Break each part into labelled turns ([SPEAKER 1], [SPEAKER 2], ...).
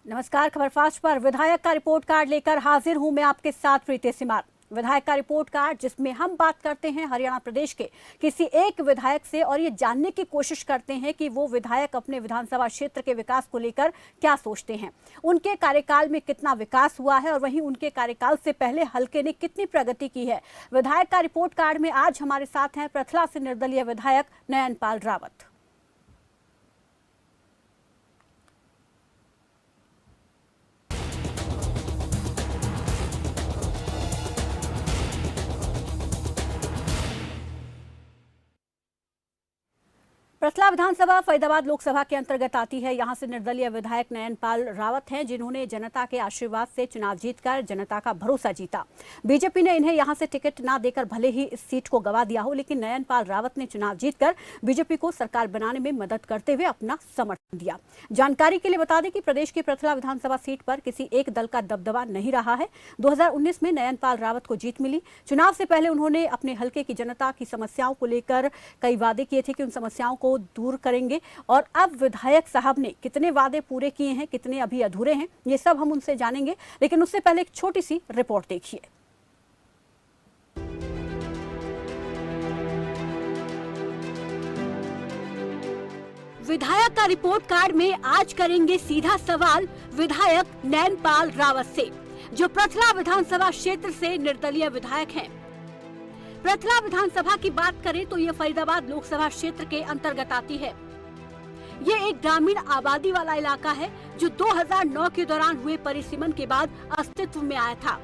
[SPEAKER 1] नमस्कार, खबर फास्ट पर विधायक का रिपोर्ट कार्ड लेकर हाजिर हूं मैं आपके साथ प्रीति सिमार। विधायक का रिपोर्ट कार्ड जिसमें हम बात करते हैं हरियाणा प्रदेश के किसी एक विधायक से और ये जानने की कोशिश करते हैं कि वो विधायक अपने विधानसभा क्षेत्र के विकास को लेकर क्या सोचते हैं, उनके कार्यकाल में कितना विकास हुआ है और वहीं उनके कार्यकाल से पहले हलके ने कितनी प्रगति की है। विधायक का रिपोर्ट कार्ड में आज हमारे साथ हैं प्रथला से निर्दलीय विधायक नयनपाल रावत। प्रथला विधानसभा फरीदाबाद लोकसभा के अंतर्गत आती है। यहां से निर्दलीय विधायक नयनपाल रावत हैं, जिन्होंने जनता के आशीर्वाद से चुनाव जीतकर जनता का भरोसा जीता। बीजेपी ने इन्हें यहां से टिकट ना देकर भले ही इस सीट को गंवा दिया हो, लेकिन नयनपाल रावत ने चुनाव जीतकर बीजेपी को सरकार बनाने में मदद करते हुए अपना समर्थन दिया। जानकारी के लिए बता दें कि प्रदेश की प्रथला विधानसभा सीट पर किसी एक दल का दबदबा नहीं रहा है। 2019 में नयनपाल रावत को जीत मिली। चुनाव से पहले उन्होंने अपने हलके की जनता की समस्याओं को लेकर कई वादे किए थे कि उन समस्याओं को दूर करेंगे, और अब विधायक साहब ने कितने वादे पूरे किए हैं, कितने अभी अधूरे हैं, ये सब हम उनसे जानेंगे। लेकिन उससे पहले एक छोटी सी रिपोर्ट देखिए। विधायक का रिपोर्ट कार्ड में आज करेंगे सीधा सवाल विधायक नयनपाल रावत से, जो प्रथला विधानसभा क्षेत्र से निर्दलीय विधायक हैं। प्रथला विधानसभा की बात करें तो ये फरीदाबाद लोकसभा क्षेत्र के अंतर्गत आती है। ये एक ग्रामीण आबादी वाला इलाका है जो 2009 के दौरान हुए परिसीमन के बाद अस्तित्व में आया था।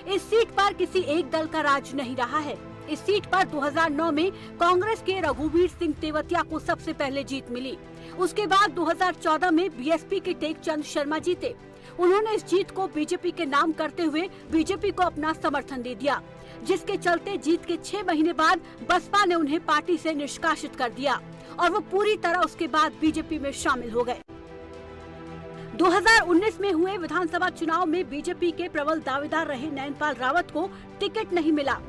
[SPEAKER 1] इस सीट पर किसी एक दल का राज नहीं रहा है। इस सीट पर 2009 में कांग्रेस के रघुवीर सिंह तेवतिया को सबसे पहले जीत मिली। उसके बाद 2014 में बीएसपी के टेकचंद शर्मा जीते। उन्होंने इस जीत को बीजेपी के नाम करते हुए बीजेपी को अपना समर्थन दे दिया, जिसके चलते जीत के 6 महीने बाद बसपा ने उन्हें पार्टी से निष्कासित कर दिया और वो पूरी तरह उसके बाद बीजेपी में शामिल हो गए। 2019 में हुए विधानसभा चुनाव में बीजेपी के प्रबल दावेदार रहे नयनपाल रावत को टिकट नहीं मिला,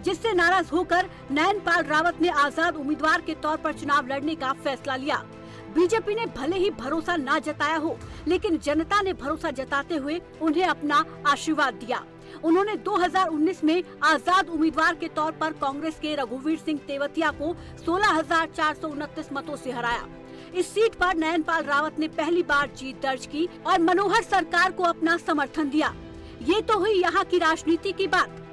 [SPEAKER 1] जिससे नाराज होकर नयनपाल रावत ने आजाद उम्मीदवार के तौर पर चुनाव लड़ने का फैसला लिया। बीजेपी ने भले ही भरोसा ना जताया हो, लेकिन जनता ने भरोसा जताते हुए उन्हें अपना आशीर्वाद दिया। उन्होंने 2019 में आजाद उम्मीदवार के तौर पर कांग्रेस के रघुवीर सिंह तेवतिया को 16,429 मतों से हराया। इस सीट पर नयनपाल रावत ने पहली बार जीत दर्ज की और मनोहर सरकार को अपना समर्थन दिया। ये तो हुई यहाँ की राजनीति की बात।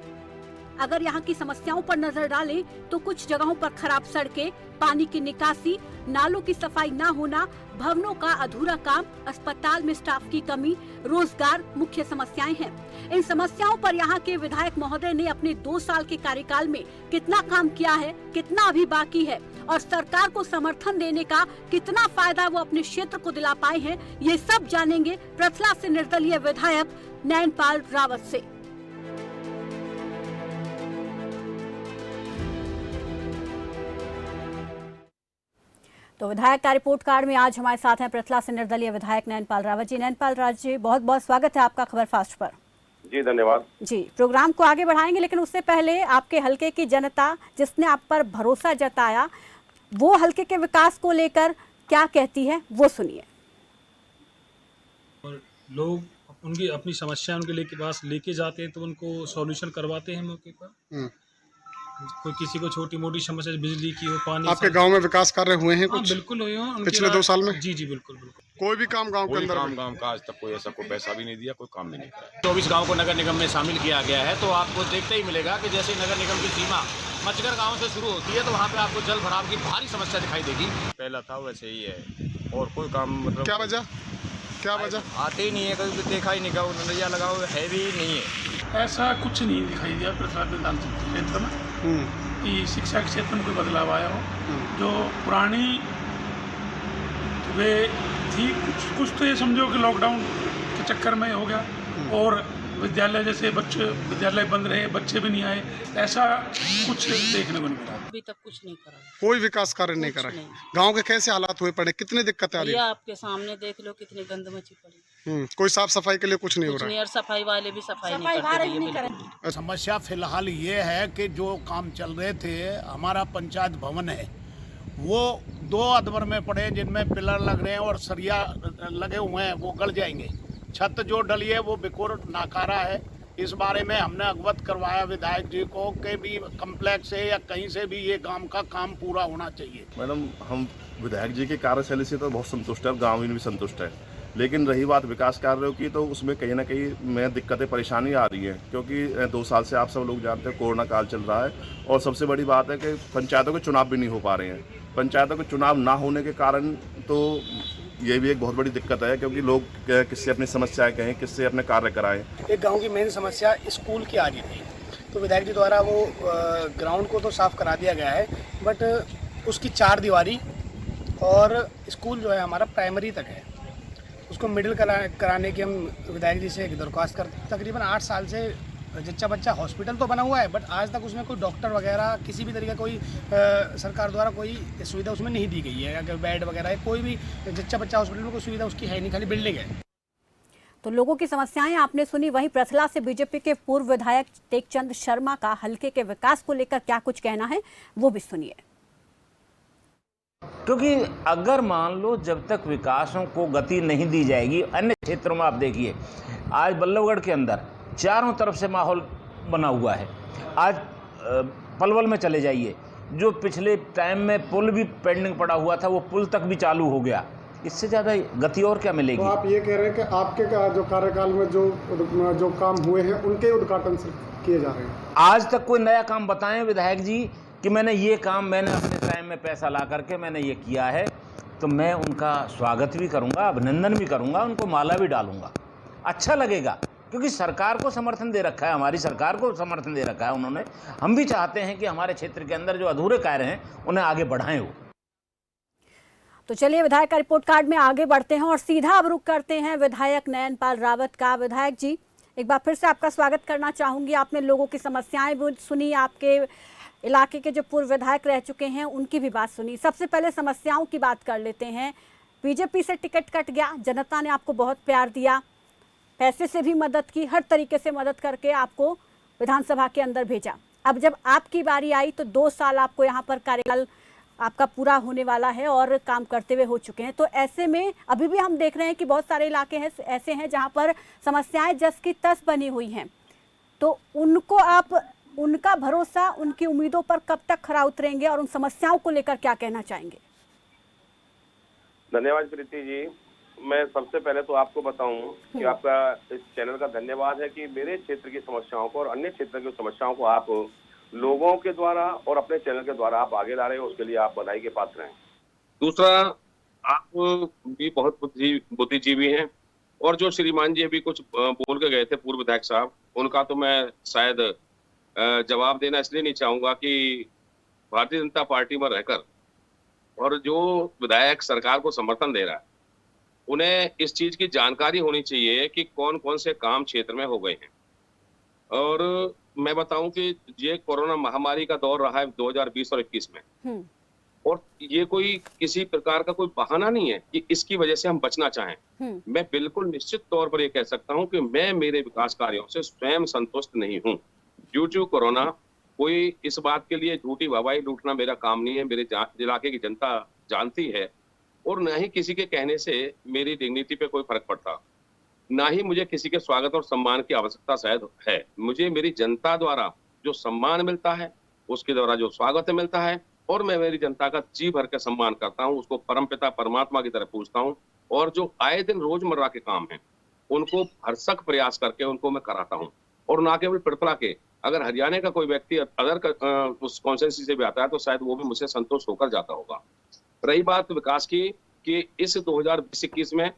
[SPEAKER 1] अगर यहाँ की समस्याओं पर नजर डालें तो कुछ जगहों पर खराब सड़कें, पानी की निकासी, नालों की सफाई न होना, भवनों का अधूरा काम, अस्पताल में स्टाफ की कमी, रोजगार मुख्य समस्याएं हैं। इन समस्याओं पर यहाँ के विधायक महोदय ने अपने 2 साल के कार्यकाल में कितना काम किया है, कितना अभी बाकी है और सरकार को समर्थन देने का कितना फायदा वो अपने क्षेत्र को दिला पाए हैं, ये सब जानेंगे प्रथला से निर्दलीय विधायक नयनपाल रावत से। तो विधायक का रिपोर्ट कार्ड में आज हमारे साथ हैं प्रथला से निर्दलीय विधायक नयनपाल रावत जी। नयनपाल रावत जी, बहुत बहुत स्वागत है आपका खबर फास्ट पर।
[SPEAKER 2] जी धन्यवाद
[SPEAKER 1] जी। प्रोग्राम को आगे बढ़ाएंगे, लेकिन उससे पहले आपके हलके की जनता जिसने आप पर भरोसा जताया, वो हलके के विकास को लेकर क्या कहती है, वो सुनिए।
[SPEAKER 3] और लोग उनकी अपनी समस्या उनके पास लेके जाते हैं तो उनको सॉल्यूशन करवाते हैं मौके पर। कोई किसी को छोटी मोटी समस्या, बिजली की हो, पानी।
[SPEAKER 4] आपके गांव में विकास कार्य हुए हैं कुछ?
[SPEAKER 3] बिल्कुल हुए हैं
[SPEAKER 4] पिछले 2 साल में।
[SPEAKER 3] जी जी बिल्कुल बिल्कुल।
[SPEAKER 4] कोई भी काम गांव के अंदर
[SPEAKER 2] गांव का आज तक कोई ऐसा कोई पैसा भी नहीं दिया, कोई काम भी नहीं करा। 24 गांव को नगर निगम में शामिल किया गया है। तो आपको देखते ही मिलेगा कि जैसे नगर निगम की सीमा मचगर गांव से शुरू होती है तो वहाँ पे आपको जल भराव की भारी समस्या दिखाई देगी। पहला था वैसे ही है और कोई काम मतलब
[SPEAKER 4] क्या वजह
[SPEAKER 2] आते ही नहीं है, कभी देखा ही नहीं, नजरिया लगाओ है भी नहीं है।
[SPEAKER 5] ऐसा कुछ नहीं दिखाई दिया प्रथला विधानसभा क्षेत्र में कि शिक्षा के क्षेत्र में कोई बदलाव आया हो। जो पुरानी वे थी, कुछ तो ये समझो कि लॉकडाउन के चक्कर में हो गया और विद्यालय जैसे बच्चे विद्यालय बंद रहे, बच्चे भी नहीं आए, ऐसा कुछ देखने को नहीं मिला।
[SPEAKER 6] अभी तक कुछ नहीं करा,
[SPEAKER 4] कोई विकास कार्य नहीं करा। गांव के कैसे हालात हुए पड़े, कितनी दिक्कतें आ रही?
[SPEAKER 6] आपके सामने देख लो कितनी गंद मची पड़ी।
[SPEAKER 4] कोई साफ सफाई के लिए कुछ नहीं हो रहा।
[SPEAKER 6] और सफाई वाले भी सफाई नहीं करते।
[SPEAKER 7] समस्या फिलहाल ये है कि जो काम चल रहे थे, हमारा पंचायत भवन है वो 2 अधवर में पड़े जिनमें पिलर लग रहे हैं और सरिया लगे हुए हैं, वो गल जाएंगे। छत जो डली है वो बिल्कुल नाकारा है। इस बारे में हमने अवगत करवाया विधायक जी को कि भी कम्प्लेक्स से या कहीं से भी ये काम का काम पूरा होना चाहिए।
[SPEAKER 8] मैडम, हम विधायक जी की कार्यशैली से तो बहुत संतुष्ट है और गाँव भी संतुष्ट है, लेकिन रही बात विकास कार्यों की तो उसमें कहीं ना कहीं में दिक्कतें परेशानी आ रही हैं, क्योंकि 2 साल से आप सब लोग जानते हैं कोरोना काल चल रहा है और सबसे बड़ी बात है कि पंचायतों के चुनाव भी नहीं हो पा रहे हैं। पंचायतों के चुनाव ना होने के कारण तो ये भी एक बहुत बड़ी दिक्कत है, क्योंकि लोग किससे अपनी समस्याएं कहें, किससे अपने कार्य कराएं।
[SPEAKER 9] एक गांव की मेन समस्या स्कूल की आ रही थी, तो विधायक जी द्वारा वो ग्राउंड को तो साफ़ करा दिया गया है, बट उसकी 4 दीवारी और स्कूल जो है हमारा प्राइमरी तक है, उसको मिडिल कराने की हम विधायक जी से एक दरख्वास्त कर। तकरीबन 8 साल से जच्चा बच्चा हॉस्पिटल तो बना हुआ है, बट आज तक उसमें कोई डॉक्टर वगैरह किसी भी तरीके कोई सरकार द्वारा कोई सुविधा उसमें नहीं दी गई है। अगर बेड वगैरह है, कोई भी जच्चा बच्चा हॉस्पिटल में कोई सुविधा उसकी है नहीं, खाली बिल्डिंग है।
[SPEAKER 1] तो लोगों की समस्याएं आपने सुनी। वहीं प्रथला से बीजेपी के पूर्व विधायक टेकचंद शर्मा का हल्के के विकास को लेकर क्या कुछ कहना है, वो भी सुनिए।
[SPEAKER 10] क्योंकि अगर मान लो जब तक विकासों को गति नहीं दी जाएगी, अन्य क्षेत्रों में आप देखिए, आज बल्लभगढ़ के अंदर चारों तरफ से माहौल बना हुआ है। आज पलवल में चले जाइए, जो पिछले टाइम में पुल भी पेंडिंग पड़ा हुआ था वो पुल तक भी चालू हो गया। इससे ज़्यादा गति और क्या मिलेगी?
[SPEAKER 4] तो आप ये कह रहे हैं कि आपके जो कार्यकाल में जो काम हुए हैं उनके उद्घाटन से किए जा रहे हैं?
[SPEAKER 10] आज तक कोई नया काम बताएं विधायक जी कि मैंने ये काम मैंने अपने टाइम में पैसा ला करके मैंने ये किया है, तो मैं उनका स्वागत भी करूंगा, अभिनंदन भी करूंगा, उनको माला भी डालूंगा, अच्छा लगेगा। क्योंकि सरकार को समर्थन दे रखा है, हमारी सरकार को समर्थन दे रखा है उन्होंने। हम भी चाहते हैं कि हमारे क्षेत्र के अंदर जो अधूरे कार्य हैं उन्हें आगे बढ़ाएं वो।
[SPEAKER 1] तो चलिए विधायक का रिपोर्ट कार्ड में आगे बढ़ते हैं और सीधा अब रुख करते हैं विधायक नयनपाल रावत का। विधायक जी, एक बार फिर से आपका स्वागत करना चाहूंगी। आपने लोगों की समस्याएं भी सुनी, आपके इलाके के जो पूर्व विधायक रह चुके हैं उनकी भी बात सुनी। सबसे पहले समस्याओं की बात कर लेते हैं। बीजेपी से टिकट कट गया, जनता ने आपको बहुत प्यार दिया, पैसे से भी मदद की, हर तरीके से मदद करके आपको विधानसभा के अंदर भेजा। अब जब आपकी बारी आई तो 2 साल आपको यहाँ पर कार्यकाल आपका पूरा होने वाला है और काम करते हुए हो चुके हैं। तो ऐसे में अभी भी हम देख रहे हैं कि बहुत सारे इलाके हैं ऐसे हैं जहाँ पर समस्याएं जस की तस बनी हुई हैं। तो उनको आप, उनका भरोसा, उनकी उम्मीदों पर कब तक खरा उतरेंगे और उन समस्याओं को लेकर क्या कहना चाहेंगे?
[SPEAKER 11] धन्यवाद प्रीति जी। मैं सबसे पहले तो आपको बताऊं कि आपका इस चैनल का धन्यवाद है कि मेरे क्षेत्र की समस्याओं को और अन्य क्षेत्र की समस्याओं को आप लोगों के द्वारा और अपने चैनल के द्वारा आप आगे ला रहे हो, उसके लिए आप बधाई के पात्र हैं। दूसरा, आप भी बहुत बुद्धिजीवी हैं और जो श्रीमान जी अभी कुछ बोल के गए थे पूर्व विधायक साहब, उनका तो मैं शायद जवाब देना इसलिए नहीं चाहूंगा कि भारतीय जनता पार्टी में रहकर और जो विधायक सरकार को समर्थन दे रहा है उन्हें इस चीज की जानकारी होनी चाहिए कि कौन कौन से काम क्षेत्र में हो गए हैं। और मैं बताऊं कि ये कोरोना महामारी का दौर रहा है 2020 और 21 में, और ये कोई किसी प्रकार का कोई बहाना नहीं है कि इसकी वजह से हम बचना चाहें। मैं बिल्कुल निश्चित तौर पर ये कह सकता हूं कि मैं मेरे विकास कार्यों से स्वयं संतुष्ट नहीं हूं। ड्यू टू कोरोना कोई इस बात के लिए झूठी वाहवाही लूटना मेरा काम नहीं है, मेरे इलाके की जनता जानती है, और न ही किसी के कहने से मेरी डिग्निटी पे कोई फर्क पड़ता, ना ही मुझे किसी के स्वागत और सम्मान की आवश्यकता शायद है। मुझे मेरी जनता द्वारा जो सम्मान मिलता है, उसके द्वारा जो स्वागत मिलता है, और मैं मेरी जनता का जी भर के सम्मान करता हूं, उसको परमपिता परमात्मा की तरह पूजता हूं, और जो आए दिन रोजमर्रा के काम हैं उनको भरसक प्रयास करके उनको मैं कराता हूं। और ना केवल पिरपला के, अगर हरियाणा का कोई व्यक्ति अदर उस कॉन्स्टिट्यूंसी से भी आता है तो शायद वो भी मुझसे संतुष्ट होकर जाता होगा। रही बात विकास की कि इस 2020-21 में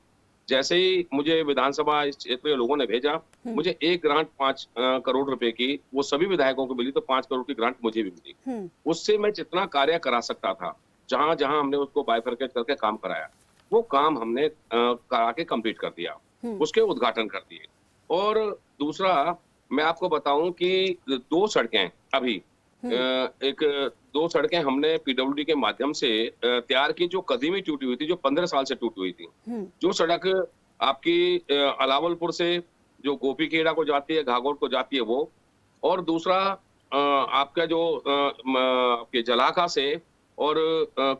[SPEAKER 11] जैसे ही मुझे विधानसभा इस क्षेत्र के लोगों ने भेजा, मुझे एक ग्रांट 5 करोड़ रुपए की, वो सभी विधायकों को मिली, तो 5 करोड़ की ग्रांट मुझे भी मिली। उससे मैं जितना कार्य करा सकता था, जहां जहां हमने उसको बाइफरकेट करके काम कराया, वो काम हमने करा के कंप्लीट कर दिया, उसके उद्घाटन कर दिए। और दूसरा मैं आपको बताऊं कि 2 सड़कें अभी 2 सड़कें हमने पीडब्ल्यूडी के माध्यम से तैयार की, जो कदीमी टूटी हुई थी, जो 15 साल से टूटी हुई थी। जो सड़क आपकी अलावलपुर से जो गोपीखेड़ा को जाती है, घाघोट को जाती है वो, और दूसरा आपका जो आपके जलाखा से और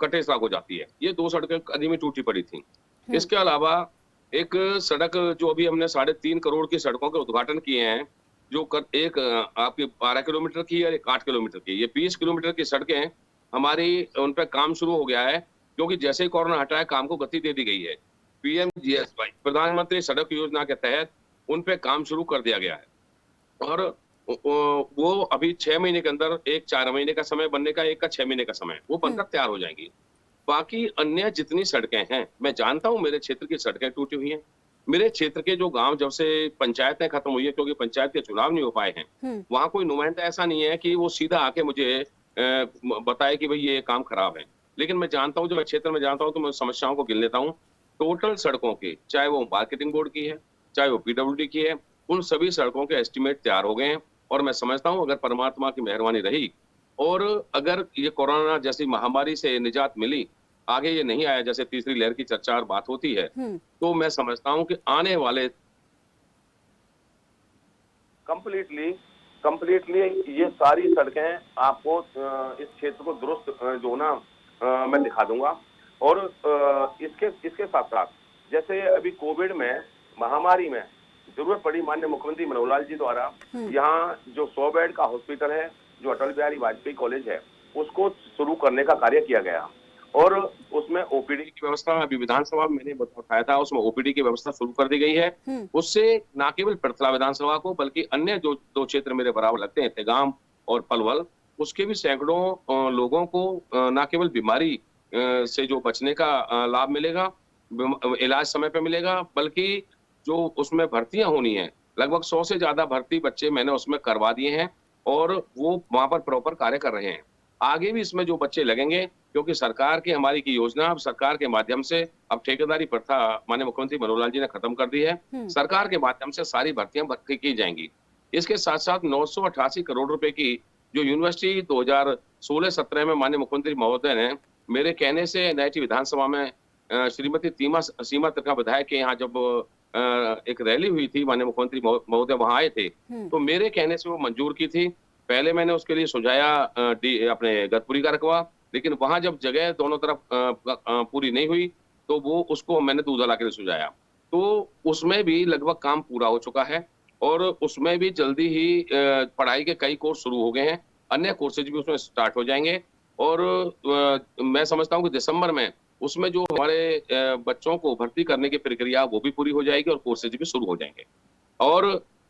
[SPEAKER 11] कटेसरा को जाती है। ये 2 सड़कें कदीमी टूटी पड़ी थी। इसके अलावा एक सड़क जो अभी हमने 3.5 करोड़ की सड़कों के उद्घाटन किए हैं, जो एक आपकी 12 किलोमीटर की और एक 8 किलोमीटर की, ये 20 किलोमीटर की सड़कें हमारी, उन पर काम शुरू हो गया है, क्योंकि जैसे ही कोरोना हटा है काम को गति दे दी गई है। PMGSY प्रधानमंत्री सड़क योजना के तहत उन पे काम शुरू कर दिया गया है और वो अभी 6 महीने के अंदर, एक 4 महीने का समय बनने का, एक का 6 महीने का समय, वो बनकर तैयार हो जाएंगी। बाकी अन्य जितनी सड़कें हैं, मैं जानता हूँ मेरे क्षेत्र की सड़कें टूटी हुई हैं। मेरे क्षेत्र के जो गांव, जब से पंचायतें खत्म हुई है, क्योंकि पंचायत के चुनाव नहीं हो पाए हैं, वहां कोई नुमाइंदा ऐसा नहीं है कि वो सीधा आके मुझे बताए कि भाई ये काम खराब है। लेकिन मैं जानता हूँ, जब मैं क्षेत्र में जानता हूँ तो मैं समस्याओं को गिन लेता हूँ। टोटल सड़कों की, चाहे वो मार्केटिंग बोर्ड की है, चाहे वो PWD की है, उन सभी सड़कों के एस्टिमेट तैयार हो गए हैं। और मैं समझता हूँ अगर परमात्मा की मेहरबानी रही और अगर ये कोरोना जैसी महामारी से निजात मिली, आगे ये नहीं आया, जैसे तीसरी लहर की चर्चा और बात होती है, तो मैं समझता हूँ कि आने वाले कंप्लीटली ये सारी सड़कें आपको इस क्षेत्र को दुरुस्त जो ना मैं दिखा दूंगा। और इसके साथ साथ, जैसे अभी कोविड में, महामारी में जरूरत पड़ी, माननीय मुख्यमंत्री मनोहर लाल जी द्वारा यहाँ जो 100 बेड का हॉस्पिटल है, जो अटल बिहारी वाजपेयी कॉलेज है, उसको शुरू करने का कार्य किया गया और उसमें OPD की व्यवस्था, अभी विधानसभा में मैंने उठाया था, उसमें OPD की व्यवस्था शुरू कर दी गई है। उससे न केवल पृथला विधानसभा को, बल्कि अन्य जो 2 क्षेत्र मेरे बराबर लगते हैं, तेगाम और पलवल, उसके भी सैकड़ों लोगों को न केवल बीमारी से जो बचने का लाभ मिलेगा, इलाज समय पे मिलेगा, बल्कि जो उसमें भर्तियां होनी है, लगभग 100 से ज्यादा भर्ती बच्चे मैंने उसमें करवा दिए हैं और वो वहां पर प्रॉपर कार्य कर रहे हैं। आगे भी इसमें जो बच्चे लगेंगे, क्योंकि सरकार की, हमारी की योजना, अब सरकार के माध्यम से अब ठेकेदारी प्रथा माननीय मुख्यमंत्री मनोहर लाल जी ने खत्म कर दी है। सरकार के माध्यम से सारी भर्तियां भर्ती की जाएंगी। इसके साथ साथ 988 करोड़ रुपए की जो यूनिवर्सिटी 2016-17 में माननीय मुख्यमंत्री महोदय ने मेरे कहने से NIT विधानसभा में श्रीमती सीमा त्रिखा विधायक के यहाँ जब एक रैली हुई थी, माननीय मुख्यमंत्री महोदय वहां आए थे, तो मेरे कहने से वो मंजूर की थी। पहले मैंने उसके लिए सुझाया अपने गतपुरी का रखवा, लेकिन वहां जब जगह दोनों तरफ पूरी नहीं हुई तो वो उसको मैंने दूधला के लिए सुझाया। तो उसमें भी लगभग काम पूरा हो चुका है और उसमें भी जल्दी ही पढ़ाई के कई कोर्स शुरू हो गए हैं, अन्य कोर्सेज भी उसमें स्टार्ट हो जाएंगे और मैं समझता हूँ कि दिसंबर में उसमें जो हमारे बच्चों को भर्ती करने की प्रक्रिया वो भी पूरी हो जाएगी और कोर्सेज भी शुरू हो जाएंगे। और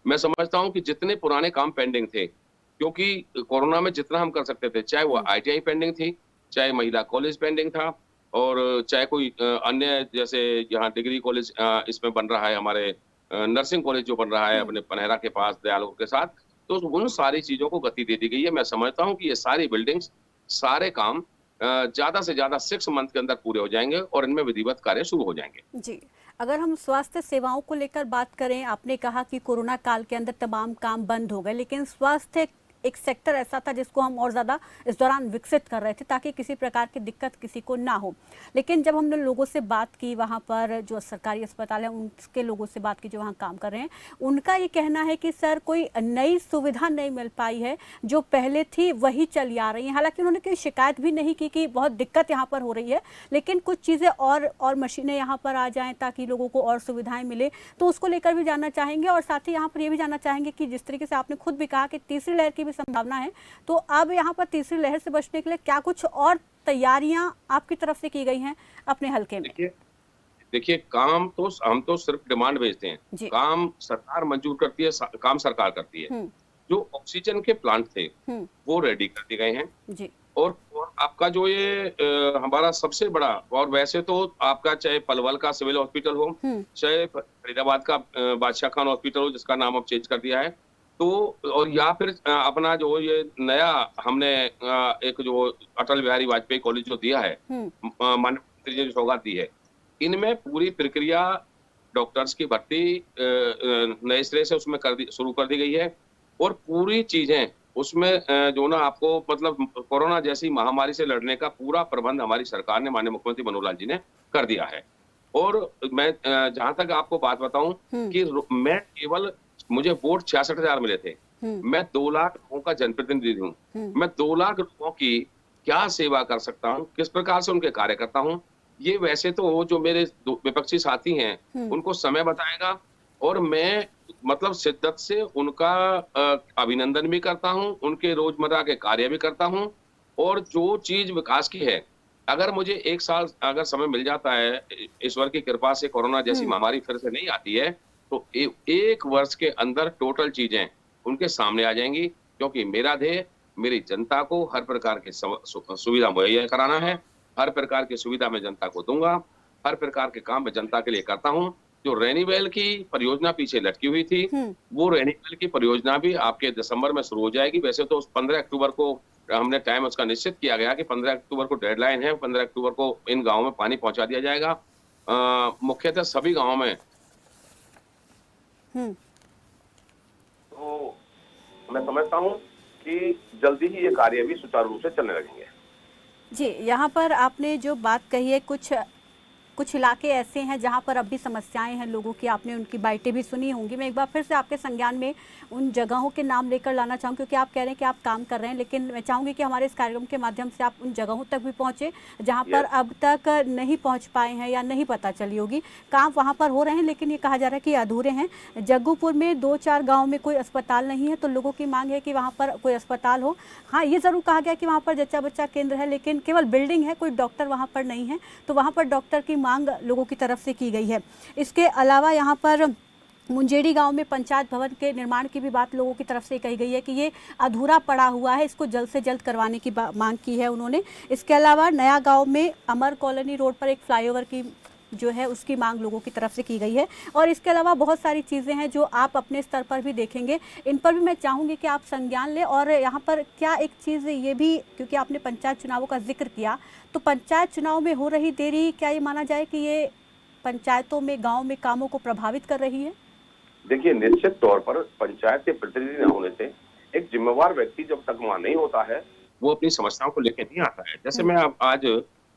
[SPEAKER 11] मैं समझता हूँ कि जितने पुराने काम पेंडिंग थे, क्योंकि कोरोना में जितना हम कर सकते थे, चाहे वो ITI पेंडिंग थी, चाहे महिला कॉलेज पेंडिंग था और चाहे कोई अन्य, जैसे यहाँ डिग्री कॉलेज इसमें बन रहा है, हमारे नर्सिंग कॉलेज जो बन रहा है अपने पनहेरा के पास दयालपुर के साथ, तो उन सारी चीजों को गति दे दी गई है। मैं समझता हूँ कि ये सारी बिल्डिंग्स, सारे काम ज्यादा से ज्यादा 6 मंथ के अंदर पूरे हो जाएंगे और इनमें विधिवत कार्य शुरू हो जाएंगे।
[SPEAKER 1] जी, अगर हम स्वास्थ्य सेवाओं को लेकर बात करें, आपने कहा कि कोरोना काल के अंदर तमाम काम बंद हो गए, लेकिन स्वास्थ्य एक सेक्टर ऐसा था जिसको हम और ज़्यादा इस दौरान विकसित कर रहे थे ताकि किसी प्रकार की दिक्कत किसी को ना हो। लेकिन जब हमने लोगों से बात की, वहाँ पर जो सरकारी अस्पताल है उनके लोगों से बात की जो वहाँ काम कर रहे हैं, उनका ये कहना है कि सर कोई नई सुविधा नहीं मिल पाई है, जो पहले थी वही चली आ रही है। हालांकि उन्होंने कोई शिकायत भी नहीं की कि बहुत दिक्कत यहाँ पर हो रही है, लेकिन कुछ चीज़ें और मशीनें यहाँ पर आ जाएँ ताकि लोगों को और सुविधाएँ मिले, तो उसको लेकर भी जानना चाहेंगे। और साथ ही यहाँ पर ये भी जानना चाहेंगे कि जिस तरीके से आपने खुद भी कहा कि तीसरी लहर की भी संभावना है, तो अब यहाँ पर तीसरी लहर से बचने के लिए क्या कुछ और तैयारियां आपकी तरफ से की गई हैं अपने हलके में?
[SPEAKER 11] देखिए, काम तो हम तो सिर्फ डिमांड भेजते हैं, काम सरकार मंजूर करती है, काम सरकार करती है। जो ऑक्सीजन के प्लांट थे वो रेडी कर दिए गए हैं जी। और आपका जो ये हमारा सबसे बड़ा, और वैसे तो आपका चाहे पलवल का सिविल हॉस्पिटल हो, चाहे फरीदाबाद का बादशाह खान हॉस्पिटल हो जिसका नाम अब चेंज कर दिया है, तो और या फिर अपना जो ये नया हमने एक जो अटल बिहारी वाजपेयी कॉलेज जो दिया है, माननीय मुख्यमंत्री जी ने सौगात दी है, इनमें पूरी प्रक्रिया डॉक्टर्स की भर्ती नए सिरे से उसमें शुरू कर दी गई है और पूरी चीजें उसमें जो ना आपको मतलब कोरोना जैसी महामारी से लड़ने का पूरा प्रबंध हमारी सरकार ने, माननीय मुख्यमंत्री मनोहर लाल जी ने कर दिया है। और मैं जहां तक आपको बात बताऊं कि मैं केवल, मुझे वोट 66,000 मिले थे, मैं 2 लाख लोगों का जनप्रतिनिधि हूँ, मैं 2 लाख लोगों की क्या सेवा कर सकता हूँ, किस प्रकार से उनके कार्य करता हूँ, ये वैसे तो जो मेरे विपक्षी साथी हैं उनको समय बताएगा। और मैं मतलब शिद्दत से उनका अभिनंदन भी करता हूँ, उनके रोजमर्रा के कार्य भी करता हूँ। और जो चीज विकास की है, अगर मुझे 1 साल अगर समय मिल जाता है, ईश्वर की कृपा से कोरोना जैसी महामारी फिर से नहीं आती है, तो 1 वर्ष के अंदर टोटल चीजें उनके सामने आ जाएंगी। क्योंकि मेरा ध्येय मेरी जनता को हर प्रकार की सुविधा मुहैया कराना है। हर प्रकार की सुविधा मैं जनता को दूंगा, हर प्रकार के काम मैं जनता के लिए करता हूं। जो रेनीवेल की परियोजना पीछे लटकी हुई थी, वो रेनीवेल की परियोजना भी आपके दिसंबर में शुरू हो जाएगी। वैसे तो 15 अक्टूबर को हमने टाइम उसका निश्चित किया गया कि 15 अक्टूबर को डेडलाइन है, 15 अक्टूबर को इन गाँवों में पानी पहुंचा दिया जाएगा, मुख्यतः सभी गाँवों में। तो मैं समझता हूँ कि जल्दी ही ये कार्य भी सुचारू रूप से चलने लगेंगे।
[SPEAKER 1] जी, यहाँ पर आपने जो बात कही है, कुछ इलाके ऐसे हैं जहाँ पर अब भी समस्याएं हैं लोगों की, आपने उनकी बाइटें भी सुनी होंगी। मैं एक बार फिर से आपके संज्ञान में उन जगहों के नाम लेकर लाना चाहूँ, क्योंकि आप कह रहे हैं कि आप काम कर रहे हैं, लेकिन मैं चाहूँगी कि हमारे इस कार्यक्रम के माध्यम से आप उन जगहों तक भी पहुँचे जहाँ पर अब तक नहीं पहुँच पाए हैं या नहीं पता चली होगी। काम वहाँ पर हो रहे हैं, लेकिन ये कहा जा रहा है कि अधूरे हैं। जग्गूपुर में 2-4 गाँव में कोई अस्पताल नहीं है, तो लोगों की मांग है कि वहाँ पर कोई अस्पताल हो। हाँ, ये ज़रूर कहा गया कि वहाँ पर जच्चा बच्चा केंद्र है, लेकिन केवल बिल्डिंग है, कोई डॉक्टर वहाँ पर नहीं है, तो वहाँ पर डॉक्टर की मांग लोगों की तरफ से की गई है। इसके अलावा यहाँ पर मुंजेड़ी गांव में पंचायत भवन के निर्माण की भी बात लोगों की तरफ से कही गई है कि ये अधूरा पड़ा हुआ है, इसको जल्द से जल्द करवाने की मांग की है उन्होंने। इसके अलावा नया गांव में अमर कॉलोनी रोड पर एक फ्लाईओवर की जो है उसकी मांग लोगों की तरफ से की गई है। और इसके अलावा बहुत सारी चीज़ें हैं जो आप अपने स्तर पर भी देखेंगे, इन पर भी मैं चाहूँगी कि आप संज्ञान लें। और यहाँ पर क्या एक चीज़ ये भी, क्योंकि आपने पंचायत चुनावों का जिक्र किया, तो पंचायत चुनाव में हो रही देरी, क्या ये माना जाए कि ये पंचायतों में, गाँव में कामों को प्रभावित कर रही है?
[SPEAKER 11] देखिए, निश्चित तौर पर पंचायत के प्रतिनिधि न होने से एक जिम्मेवार व्यक्ति जब तक वहाँ नहीं होता है, वो अपनी समस्याओं को लेकर नहीं आता है। जैसे मैं आज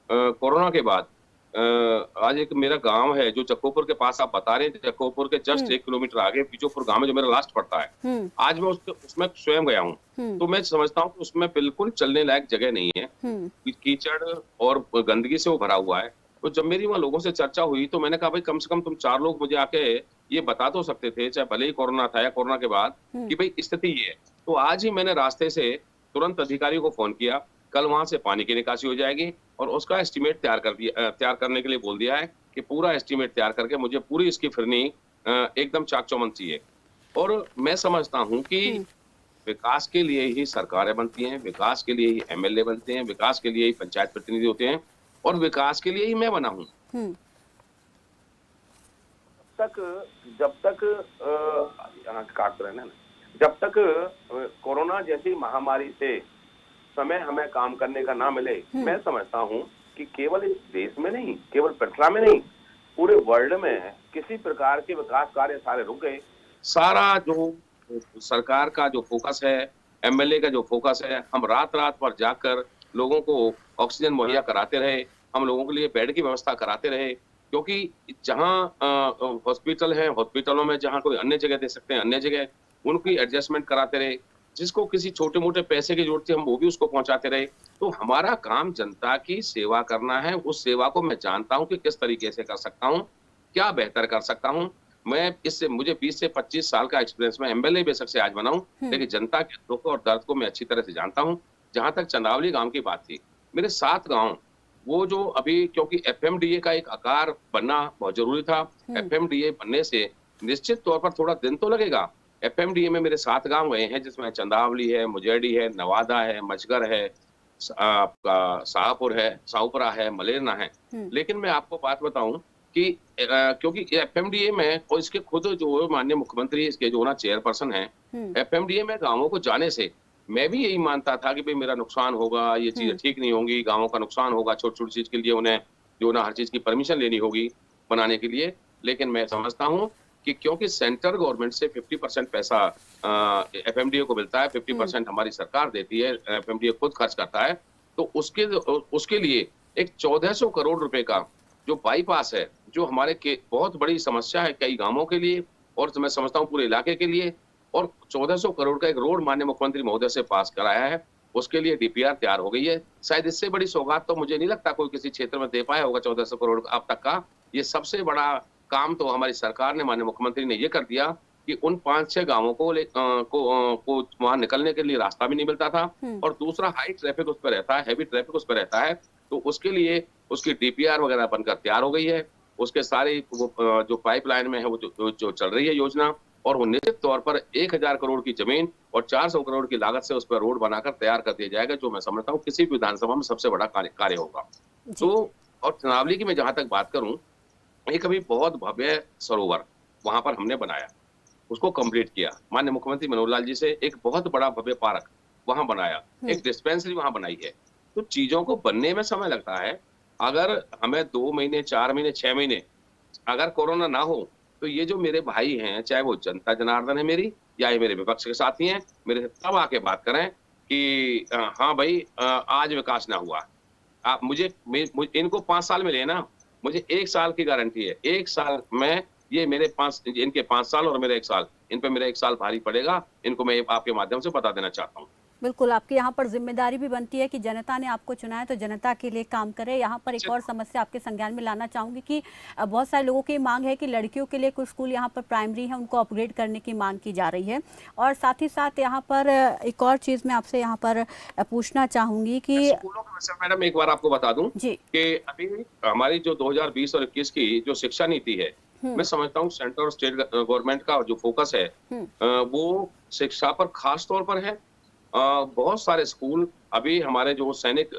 [SPEAKER 11] कोरोना के बाद आज एक मेरा गांव है जो जक्कोपुर के पास आप बता रहे हैं, जक्कोपुर के जस्ट 1 किलोमीटर आगे बीजोपुर गांव में जो मेरा लास्ट पड़ता है, आज मैं उसमें स्वयं गया हूँ। तो मैं समझता हूँ कि उसमें बिल्कुल चलने लायक जगह नहीं है, कीचड़ और गंदगी से वो भरा हुआ है। तो जब मेरी वहाँ लोगों से चर्चा हुई तो मैंने कहा भाई कम से कम तुम 4 लोग मुझे आके ये बता तो सकते थे, चाहे भले ही कोरोना था या कोरोना के बाद, कि भाई स्थिति ये है। तो आज ही मैंने रास्ते से तुरंत अधिकारियों को फोन किया, कल वहां से पानी की निकासी हो जाएगी और उसका एस्टीमेट तैयार करने के लिए बोल दिया है कि पूरा एस्टीमेट तैयार करके मुझे पूरी इसकी फिरनी एकदम चाक चौबंद चाहिए। और मैं समझता हूँ कि विकास के लिए ही सरकारें बनती हैं, विकास के लिए ही एमएलए बनते हैं, विकास के लिए ही पंचायत प्रतिनिधि होते हैं, और विकास के लिए ही मैं बना हूँ। जब तक काट रहे हैं, जब तक कोरोना जैसी महामारी से समय हमें काम करने का ना मिले, मैं समझता हूँ कि केवल इस देश में नहीं, केवल पटना में नहीं, पूरे वर्ल्ड में किसी प्रकार के विकास कार्य सारे रुक गए। सारा जो सरकार का जो फोकस है, एमएलए का जो फोकस है, हम रात रात पर जाकर लोगों को ऑक्सीजन मुहैया कराते रहे, हम लोगों के लिए बेड की व्यवस्था कराते रहे, क्योंकि जहाँ हॉस्पिटल है, हॉस्पिटलों में जहाँ कोई अन्य जगह दे सकते हैं, अन्य जगह उनकी एडजस्टमेंट कराते रहे, जिसको किसी छोटे मोटे पैसे की जरूरत थी हम वो भी उसको पहुंचाते रहे। तो हमारा काम जनता की सेवा करना है। उस सेवा को मैं जानता हूं कि किस तरीके से कर सकता हूं, क्या बेहतर कर सकता हूं। मैं इससे मुझे 20 से 25 साल का एक्सपीरियंस, मैं एमएलए बेशक से आज बनाऊं, लेकिन जनता के दुख और दर्द को मैं अच्छी तरह से जानता हूं। जहां तक चंदावली गांव की बात थी, मेरे 7 गांव वो जो अभी, क्योंकि एफएमडीए का एक आकार बनना बहुत जरूरी था, एफएमडीए बनने से निश्चित तौर पर थोड़ा दिन तो लगेगा। एफएमडीए में मेरे 7 गांव गए हैं, जिसमें चंदावली है, मुजेड़ी है, नवादा है, मचगर है, आपका शाहपुर है, साहुपुरा है, मलेरना है। लेकिन मैं आपको बात बताऊं कि क्योंकि एफएमडीए में और इसके खुद जो माननीय मुख्यमंत्री इसके जो ना चेयरपर्सन है, एफएमडीए में गांवों को जाने से मैं भी यही मानता था कि भाई मेरा नुकसान होगा, ये चीजें ठीक नहीं होंगी, गांवों का नुकसान होगा, छोटी छोटी चीज के लिए उन्हें जो ना हर चीज की परमिशन लेनी होगी बनाने के लिए। लेकिन मैं समझता हूँ कि क्योंकि सेंट्रल गवर्नमेंट से 50% पैसा एफएमडीए को मिलता है, 50% हमारी सरकार देती है, एफएमडीए खुद खर्च करता है, तो उसके लिए एक 1400 करोड़ रुपए का जो बाईपास है, जो हमारे बहुत बड़ी समस्या है कई गांवों के लिए और मैं समझता हूँ पूरे इलाके के लिए, और 1400 करोड़ का एक रोड माननीय मुख्यमंत्री महोदय से पास कराया है। उसके लिए डीपीआर तैयार हो गई है। शायद इससे बड़ी सौगात तो मुझे नहीं लगता कोई किसी क्षेत्र में दे पाया होगा 1400 करोड़ अब तक का। ये सबसे बड़ा काम तो हमारी सरकार ने, माननीय मुख्यमंत्री ने ये कर दिया कि उन 5-6 गांवों को वहां निकलने के लिए रास्ता भी नहीं मिलता था, और दूसरा हाई ट्रैफिक उस पर रहता है, हैवी ट्रैफिक उस पर रहता है, तो उसके लिए उसकी डीपीआर वगैरह बनकर तैयार हो गई है। उसके सारी जो पाइपलाइन में है वो जो चल रही है योजना, और वो निश्चित तौर पर 1000 करोड़ की जमीन और 400 करोड़ की लागत से उस पर रोड बनाकर तैयार कर दिया जाएगा, जो मैं समझता हूँ किसी भी विधानसभा में सबसे बड़ा कार्य होगा। तो और चनावली की मैं जहां तक बात करूं, एक अभी बहुत भव्य सरोवर वहां पर हमने बनाया, उसको कंप्लीट किया। माननीय मुख्यमंत्री मनोहर लाल जी से एक बहुत बड़ा भव्य पार्क वहां बनाया, एक डिस्पेंसरी वहां बनाई है। तो चीजों को बनने में समय लगता है। अगर हमें 2 महीने, 4 महीने, 6 महीने अगर कोरोना ना हो, तो ये जो मेरे भाई हैं, चाहे वो जनता जनार्दन है मेरी या ये मेरे विपक्ष के साथी हैं, मेरे से तब आके बात करें कि हाँ भाई आज विकास ना हुआ। आप मुझे इनको 5 साल में लेना, मुझे 1 साल की गारंटी है। 1 साल में ये इनके 5 साल और मेरे 1 साल, इन पे मेरा 1 साल भारी पड़ेगा। इनको मैं आपके माध्यम से बता देना चाहता हूँ।
[SPEAKER 1] बिल्कुल, आपकी यहाँ पर जिम्मेदारी भी बनती है कि जनता ने आपको चुना है तो जनता के लिए काम करे। यहाँ पर एक और समस्या आपके संज्ञान में लाना चाहूँगी कि बहुत सारे लोगों की मांग है कि लड़कियों के लिए कुछ स्कूल यहाँ पर प्राइमरी है, उनको अपग्रेड करने की मांग की जा रही है। और साथ ही साथ यहाँ पर एक और चीज़ मैं आपसे यहाँ पर पूछना चाहूँगी कि
[SPEAKER 11] स्कूलों के विषय मैडम एक बार आपको बता दूं कि अभी हमारी जो 2020 और 21 की जो शिक्षा नीति है, मैं समझता हूँ सेंट्रल और स्टेट गवर्नमेंट का जो फोकस है वो शिक्षा पर खास तौर पर है। बहुत सारे स्कूल अभी हमारे जो सैनिक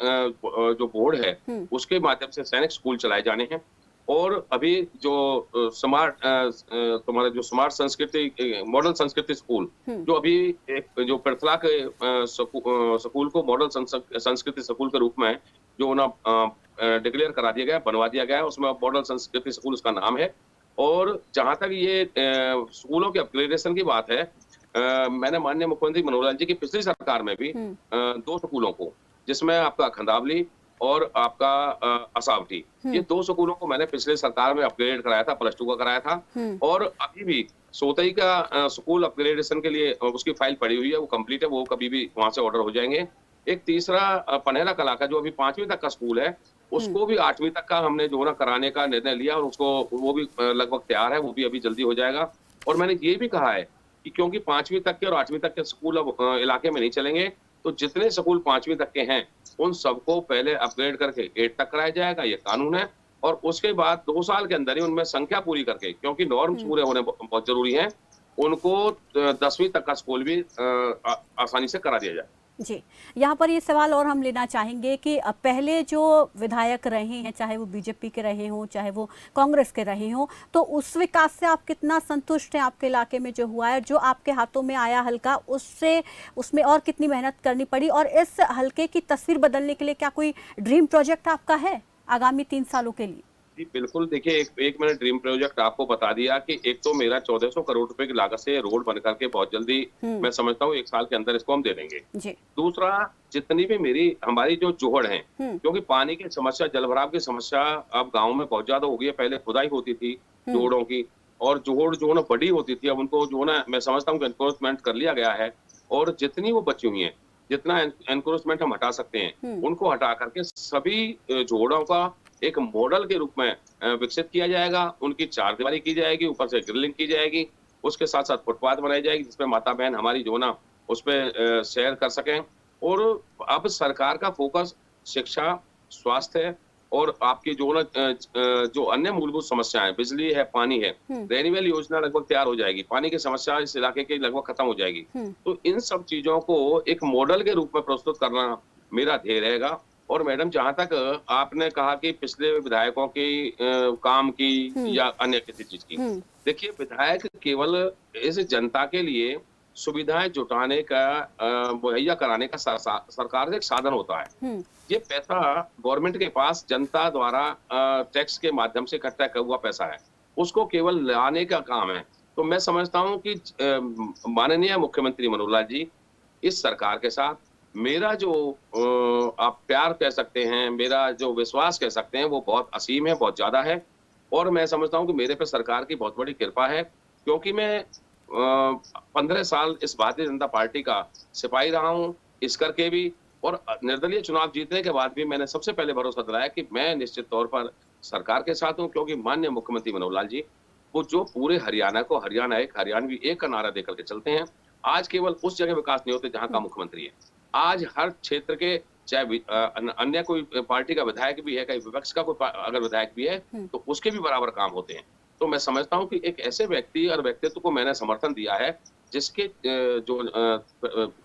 [SPEAKER 11] जो बोर्ड है उसके माध्यम से सैनिक स्कूल चलाए जाने हैं, और अभी जो तुम्हारे जो स्मार्ट संस्कृति मॉडल संस्कृति स्कूल जो अभी एक जो पृथला के स्कूल को मॉडल संस्कृति स्कूल के रूप में जो ना डिक्लेयर करा दिया गया, बनवा दिया गया है, उसमें मॉडल संस्कृति स्कूल उसका नाम है। और जहां तक ये स्कूलों के अपग्रेडेशन की बात है, मैंने माननीय मुख्यमंत्री मनोहर लाल जी की पिछली सरकार में भी 2 स्कूलों को, जिसमें आपका खंदावली और आपका असावटी, ये 2 स्कूलों को मैंने पिछले सरकार में अपग्रेड कराया था, +2 का कराया था। और अभी भी सोतई का स्कूल अपग्रेडेशन के लिए उसकी फाइल पड़ी हुई है, वो कंप्लीट है, वो कभी भी वहां से ऑर्डर हो जाएंगे। एक तीसरा पनेरा कला का जो अभी 5वीं तक का स्कूल है, उसको भी 8वीं तक का हमने जो ना कराने का निर्णय लिया, और उसको वो भी लगभग तैयार है, वो भी अभी जल्दी हो जाएगा। और मैंने ये भी कहा है कि क्योंकि 5वीं तक के और 8वीं तक के स्कूल अब इलाके में नहीं चलेंगे, तो जितने स्कूल 5वीं तक के हैं उन सबको पहले अपग्रेड करके 8 तक कराया जाएगा, ये कानून है। और उसके बाद 2 साल के अंदर ही उनमें संख्या पूरी करके, क्योंकि नॉर्म्स पूरे होने बहुत जरूरी हैं, उनको 10वीं तक का स्कूल भी आसानी से करा दिया जाए।
[SPEAKER 1] जी, यहाँ पर ये सवाल और हम लेना चाहेंगे कि पहले जो विधायक रहे हैं, चाहे वो बीजेपी के रहे हों, चाहे वो कांग्रेस के रहे हों, तो उस विकास से आप कितना संतुष्ट हैं? आपके इलाके में जो हुआ है, जो आपके हाथों में आया हल्का, उससे उसमें और कितनी मेहनत करनी पड़ी? और इस हल्के की तस्वीर बदलने के लिए क्या कोई ड्रीम प्रोजेक्ट आपका है आगामी 3 सालों के लिए?
[SPEAKER 11] जी बिल्कुल, देखिए एक मैंने ड्रीम प्रोजेक्ट आपको बता दिया कि एक तो मेरा 1400 करोड़ रुपए की लागत से रोड बन करके बहुत जल्दी, मैं समझता हूँ 1 साल के अंदर इसको हम दे देंगे। दूसरा, जितनी भी हमारी जो जोहड़ है, क्योंकि पानी की समस्या, जलभराव की समस्या अब गाँव में बहुत ज्यादा हो गई है। पहले खुदाई होती थी जोहड़ों की, और जोहड़ जो ना बड़ी होती थी, अब उनको जो ना मैं समझता हूँ एनक्रोचमेंट कर लिया गया है, और जितनी वो बची हुई है, जितना एनक्रोचमेंट हम हटा सकते हैं उनको हटा करके सभी जोहड़ों का एक मॉडल के रूप में विकसित किया जाएगा। उनकी 4 दीवारी की जाएगी, ऊपर से ग्रिलिंग की जाएगी, उसके साथ साथ फुटपाथ बनाई जाएगी जिसपे माता बहन हमारी जो ना उस पे सैर कर सकें। और अब सरकार का फोकस शिक्षा, स्वास्थ्य और आपकी जो ना जो अन्य मूलभूत समस्याएं, बिजली है, पानी है, रेनीवेल योजना लगभग तैयार हो जाएगी, पानी की समस्या इस इलाके की लगभग खत्म हो जाएगी। तो इन सब चीजों को एक मॉडल के रूप में प्रस्तुत करना मेरा ध्येय रहेगा। और मैडम, जहां तक आपने कहा कि पिछले विधायकों की काम की या अन्य किसी चीज की, देखिए विधायक केवल इस जनता के लिए सुविधाएं जुटाने का, मुहैया कराने का सरकार से एक साधन होता है। ये पैसा गवर्नमेंट के पास जनता द्वारा टैक्स के माध्यम से इकट्ठा हुआ पैसा है, उसको केवल लाने का काम है। तो मैं समझता हूँ कि माननीय मुख्यमंत्री मनोहर लाल जी, इस सरकार के साथ मेरा जो आप प्यार कह सकते हैं, मेरा जो विश्वास कह सकते हैं, वो बहुत असीम है, बहुत ज्यादा है। और मैं समझता हूं कि मेरे पे सरकार की बहुत बड़ी कृपा है, क्योंकि मैं 15 साल इस भारतीय जनता पार्टी का सिपाही रहा हूं, इस करके भी और निर्दलीय चुनाव जीतने के बाद भी मैंने सबसे पहले भरोसा दिलाया कि मैं निश्चित तौर पर सरकार के साथ हूं, क्योंकि माननीय मुख्यमंत्री मनोहर लाल जी वो जो पूरे हरियाणा को हरियाणवी एक का नारा देकर के चलते हैं। आज केवल उस जगह विकास नहीं होते जहां का मुख्यमंत्री है, आज हर क्षेत्र के चाहे अन्य कोई पार्टी का विधायक भी है, कहीं विपक्ष का कोई अगर विधायक भी है तो उसके भी बराबर काम होते हैं। तो मैं समझता हूं कि एक ऐसे व्यक्ति और व्यक्तित्व को मैंने समर्थन दिया है जिसके जो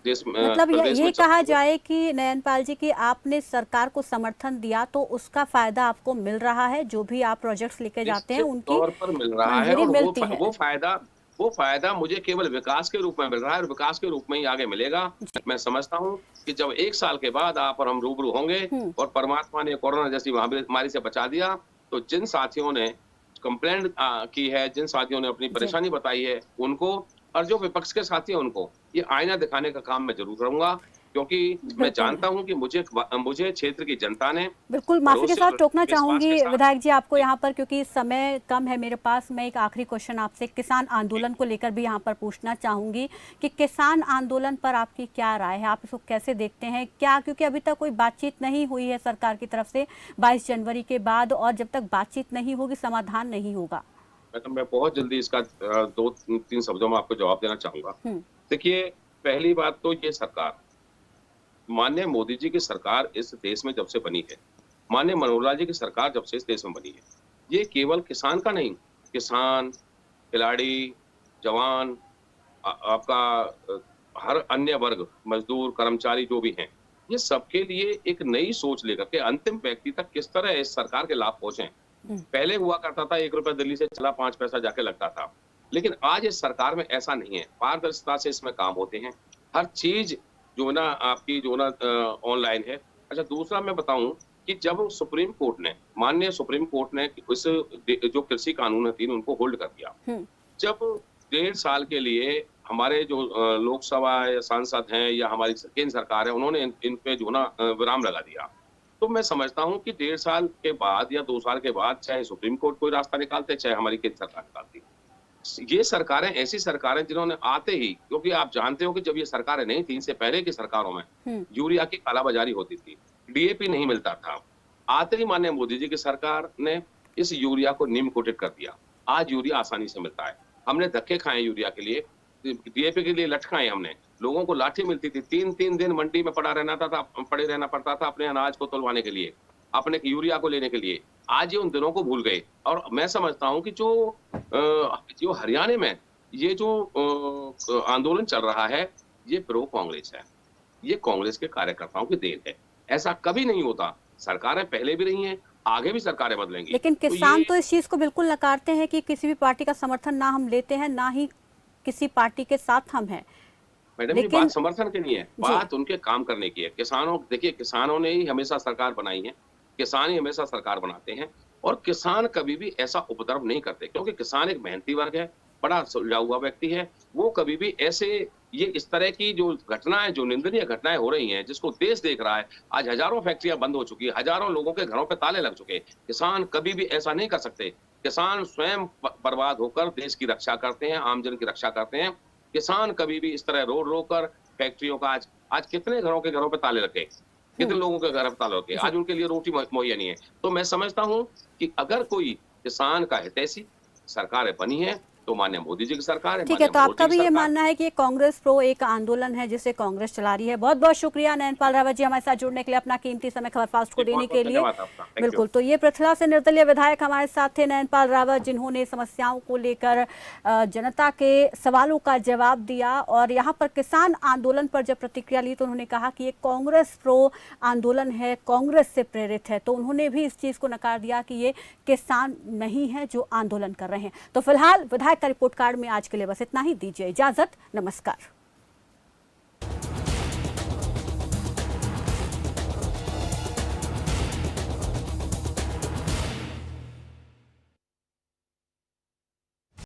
[SPEAKER 11] देश
[SPEAKER 1] मतलब ये कहा जाए कि नयनपाल जी की आपने सरकार को समर्थन दिया तो उसका फायदा आपको मिल रहा है, जो भी आप प्रोजेक्ट्स लेके जाते हैं उनकी
[SPEAKER 11] तौर पर मिल रहा है, और वो फायदा मुझे केवल विकास के रूप में मिल रहा है और विकास के रूप में ही आगे मिलेगा। मैं समझता हूं कि जब 1 साल के बाद आप और हम रूबरू होंगे और परमात्मा ने कोरोना जैसी महामारी से बचा दिया, तो जिन साथियों ने कंप्लेंट की है, जिन साथियों ने अपनी परेशानी बताई है उनको, और जो विपक्ष के साथी हैं उनको ये आईना दिखाने का काम मैं जरूर करूंगा, क्योंकि मैं जानता हूं कि मुझे क्षेत्र की जनता ने
[SPEAKER 1] बिल्कुल। माफी के साथ टोकना चाहूंगी विधायक जी आपको यहाँ पर, क्योंकि समय कम है मेरे पास। मैं एक आखिरी क्वेश्चन आपसे किसान आंदोलन को लेकर भी यहाँ पर पूछना चाहूंगी कि किसान आंदोलन पर आपकी क्या राय है, आप इसको कैसे देखते हैं? क्या क्योंकि अभी तक कोई बातचीत नहीं हुई है सरकार की तरफ से 22 जनवरी के बाद, और जब तक बातचीत नहीं होगी समाधान नहीं होगा।
[SPEAKER 11] मैं बहुत जल्दी इसका 2-3 शब्दों में आपको जवाब देना चाहूंगा। देखिए, पहली बात तो ये सरकार, माननीय मोदी जी की सरकार इस देश में जब से बनी है, माननीय मनोहर लाल जी की सरकार जब से इस देश में बनी है, ये केवल किसान का नहीं, किसान, खिलाड़ी, जवान, आपका हर अन्य वर्ग, मजदूर, कर्मचारी जो भी हैं, ये सबके लिए एक नई सोच लेकर के अंतिम व्यक्ति तक किस तरह इस सरकार के लाभ पहुंचे। पहले हुआ करता था 1 रुपया दिल्ली से चला 5 पैसा जाके लगता था, लेकिन आज इस सरकार में ऐसा नहीं है। पारदर्शिता से इसमें काम होते हैं, हर चीज जो ना आपकी जो ना ऑनलाइन है। अच्छा, दूसरा मैं बताऊं कि जब सुप्रीम कोर्ट ने, माननीय सुप्रीम कोर्ट ने इस जो कृषि कानून है 3 उनको होल्ड कर दिया, जब 1.5 साल के लिए हमारे जो लोकसभा या सांसद हैं या हमारी केंद्र सरकार है, उन्होंने इन पे जो ना विराम लगा दिया, तो मैं समझता हूं कि 1.5 साल के बाद या 2 साल के बाद चाहे सुप्रीम कोर्ट कोई रास्ता निकालते, चाहे हमारी केंद्र सरकार निकालती, ये सरकारें ऐसी सरकारें जिन्होंने आते ही, क्योंकि आप जानते हो कि जब ये सरकारें नहीं थी, इनसे पहले की सरकारों में यूरिया की कालाबाजारी होती थी, डीएपी नहीं मिलता था, आते ही माननीय मोदी जी की सरकार ने इस यूरिया को नीम कोटेड कर दिया। आज यूरिया आसानी से मिलता है। हमने धक्के खाए यूरिया के लिए, डीएपी के लिए लटकाए हमने, लोगों को लाठी मिलती थी, 3-3 दिन मंडी में पड़े रहना पड़ता था अपने अनाज को तुलवाने के लिए, अपने यूरिया को लेने के लिए। आज ये उन दिनों को भूल गए। और मैं समझता हूं कि जो हरियाणा में ये जो आंदोलन चल रहा है, ये प्रो कांग्रेस है, ये कांग्रेस के कार्यकर्ताओं की देन है। ऐसा कभी नहीं होता, सरकारें पहले भी रही हैं, आगे भी सरकारें बदलेंगी।
[SPEAKER 1] लेकिन किसान तो इस चीज को बिल्कुल नकारते हैं कि किसी भी पार्टी का समर्थन ना हम लेते हैं, ना ही किसी पार्टी के साथ हम हैं।
[SPEAKER 11] मैडम, ये बात समर्थन की नहीं है, बात उनके काम करने की है। किसानों, देखिए, किसानों ने ही हमेशा सरकार बनाई है, किसान ही हमेशा सरकार बनाते हैं, और किसान कभी भी ऐसा उपद्रव नहीं करते, क्योंकि किसान एक मेहनती वर्ग है, बड़ा सुलझा हुआ व्यक्ति है। वो कभी भी ऐसे ये इस तरह की जो घटनाएं, जो निंदनीय घटनाएं हो रही हैं, जिसको देश देख रहा है, आज हजारों फैक्ट्रियां बंद हो चुकी है, हजारों लोगों के घरों पे ताले लग चुके हैं, किसान कभी भी ऐसा नहीं कर सकते। किसान स्वयं बर्बाद होकर देश की रक्षा करते हैं, आमजन की रक्षा करते हैं। किसान कभी भी इस तरह रो कर फैक्ट्रियों का, आज कितने घरों पे ताले लगे, कितने लोगों के घर पे ताले लगे, आज उनके लिए रोटी मुहैया नहीं है। तो मैं समझता हूं कि अगर कोई किसान का हितैषी सरकार बनी है तो माननीय मोदी जी की सरकार है।
[SPEAKER 1] ठीक है, तो आपका भी ये मानना है कि ये कांग्रेस प्रो एक आंदोलन है जिसे कांग्रेस चला रही है। बहुत बहुत शुक्रिया नयनपाल रावत जी हमारे साथ जुड़ने के लिए, अपना कीमती समय खबर फास्ट को देने के लिए। बिल्कुल, तो ये पृथला से निर्दलीय विधायक हमारे साथ थे नयनपाल रावत, जिन्होंने समस्याओं को लेकर जनता के सवालों का जवाब दिया। और यहाँ पर किसान आंदोलन पर जब प्रतिक्रिया ली तो उन्होंने कहा कि ये कांग्रेस प्रो आंदोलन है, कांग्रेस से प्रेरित है। तो उन्होंने भी इस चीज को नकार दिया कि ये किसान नहीं है जो आंदोलन कर रहे हैं। तो फिलहाल विधायक का रिपोर्ट कार्ड में आज के लिए बस इतना ही। दीजिए इजाजत, नमस्कार।